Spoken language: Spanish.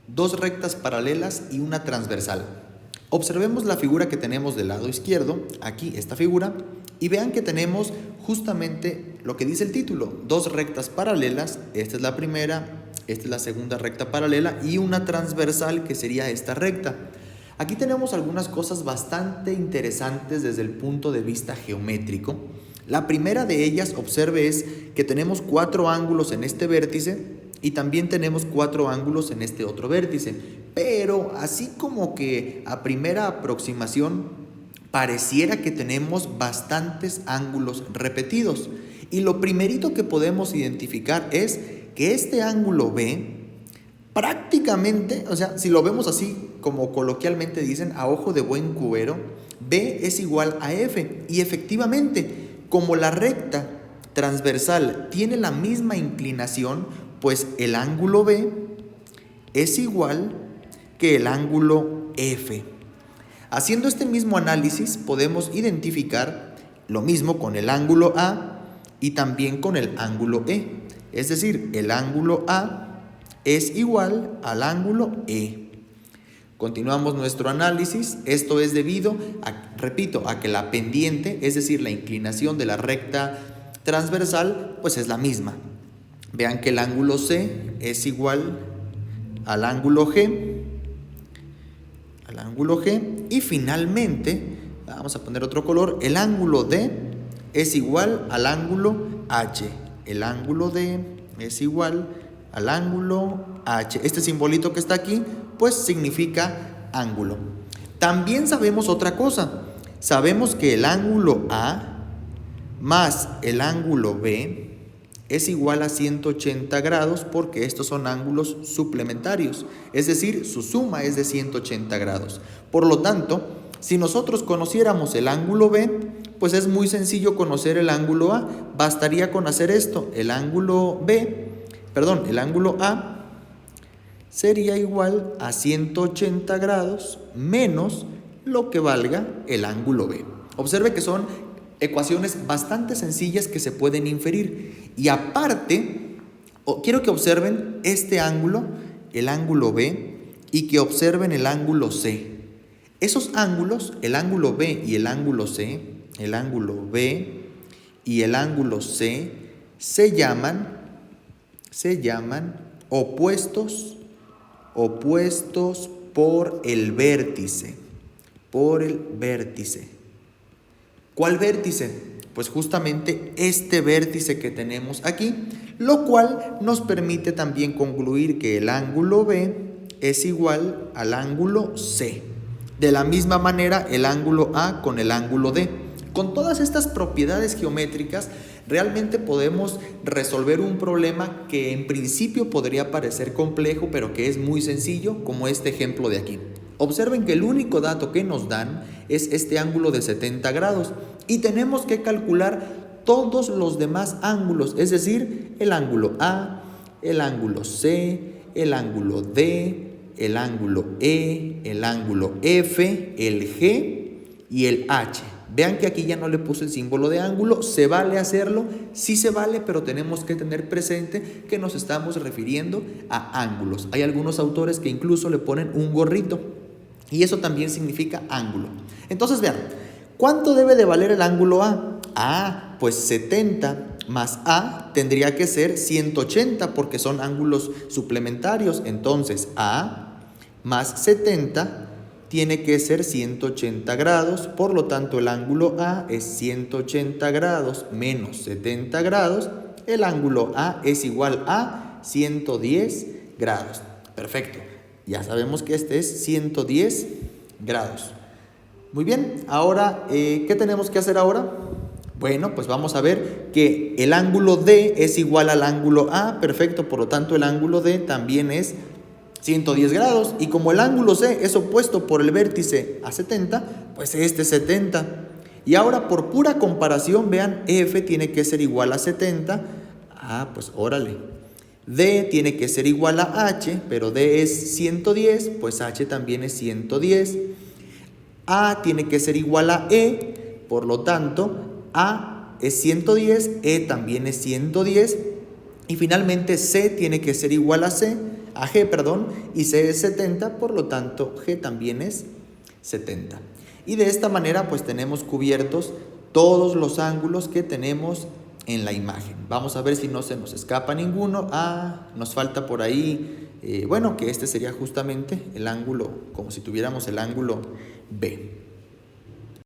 dos rectas paralelas y una transversal. Observemos la figura que tenemos del lado izquierdo, aquí esta figura, y vean que tenemos justamente lo que dice el título, dos rectas paralelas, esta es la primera, esta es la segunda recta paralela y una transversal que sería esta recta. Aquí tenemos algunas cosas bastante interesantes desde el punto de vista geométrico. La primera de ellas, observe, es que tenemos 4 ángulos en este vértice y también tenemos 4 ángulos en este otro vértice. Pero así como que a primera aproximación pareciera que tenemos bastantes ángulos repetidos. Y lo primerito que podemos identificar es que este ángulo B prácticamente, o sea, si lo vemos así como coloquialmente dicen, a ojo de buen cubero, B es igual a F. Y efectivamente, como la recta transversal tiene la misma inclinación, pues el ángulo B es igual que el ángulo F. Haciendo este mismo análisis podemos identificar lo mismo con el ángulo A y también con el ángulo E. Es decir, el ángulo A es igual al ángulo E. Continuamos nuestro análisis. Esto es debido a que la pendiente, es decir, la inclinación de la recta transversal, pues es la misma. Vean que el ángulo C es igual al ángulo G, y finalmente, vamos a poner otro color, el ángulo D es igual al ángulo H. El ángulo D es igual al ángulo H. Este simbolito que está aquí, pues significa ángulo. También sabemos otra cosa. Sabemos que el ángulo A más el ángulo B es igual a 180 grados porque estos son ángulos suplementarios. Es decir, su suma es de 180 grados. Por lo tanto, si nosotros conociéramos el ángulo B, pues es muy sencillo conocer el ángulo A. Bastaría con hacer esto. El ángulo A sería igual a 180 grados menos lo que valga el ángulo B. Observe que son ecuaciones bastante sencillas que se pueden inferir. Y aparte, quiero que observen este ángulo, el ángulo B, y que observen el ángulo C. Esos ángulos, el ángulo B y el ángulo C, el ángulo B y el ángulo C, se llaman opuestos por el vértice. ¿Cuál vértice? Pues justamente este vértice que tenemos aquí, lo cual nos permite también concluir que el ángulo B es igual al ángulo C. De la misma manera, el ángulo A con el ángulo D. Con todas estas propiedades geométricas, realmente podemos resolver un problema que en principio podría parecer complejo, pero que es muy sencillo, como este ejemplo de aquí. Observen que el único dato que nos dan es este ángulo de 70 grados y tenemos que calcular todos los demás ángulos, es decir, el ángulo A, el ángulo C, el ángulo D, el ángulo E, el ángulo F, el G y el H. Vean que aquí ya no le puse el símbolo de ángulo. ¿Se vale hacerlo? Sí se vale, pero tenemos que tener presente que nos estamos refiriendo a ángulos. Hay algunos autores que incluso le ponen un gorrito y eso también significa ángulo. Entonces vean, ¿cuánto debe de valer el ángulo A? Pues 70 más A tendría que ser 180 porque son ángulos suplementarios. Entonces A más 70 tiene que ser 180 grados, por lo tanto el ángulo A es 180 grados menos 70 grados, el ángulo A es igual a 110 grados. Perfecto, ya sabemos que este es 110 grados. Muy bien, ahora, ¿qué tenemos que hacer ahora? Bueno, pues vamos a ver que el ángulo D es igual al ángulo A, perfecto, por lo tanto el ángulo D también es 110 grados, y como el ángulo C es opuesto por el vértice a 70, pues este es 70. Y ahora por pura comparación, vean, F tiene que ser igual a 70, pues órale. D tiene que ser igual a H, pero D es 110, pues H también es 110. A tiene que ser igual a E, por lo tanto, A es 110, E también es 110. Y finalmente C tiene que ser igual a C, a G, perdón, y C es 70, por lo tanto G también es 70. Y de esta manera pues tenemos cubiertos todos los ángulos que tenemos en la imagen. Vamos a ver si no se nos escapa ninguno. Nos falta por ahí, bueno, que este sería justamente el ángulo, como si tuviéramos el ángulo B.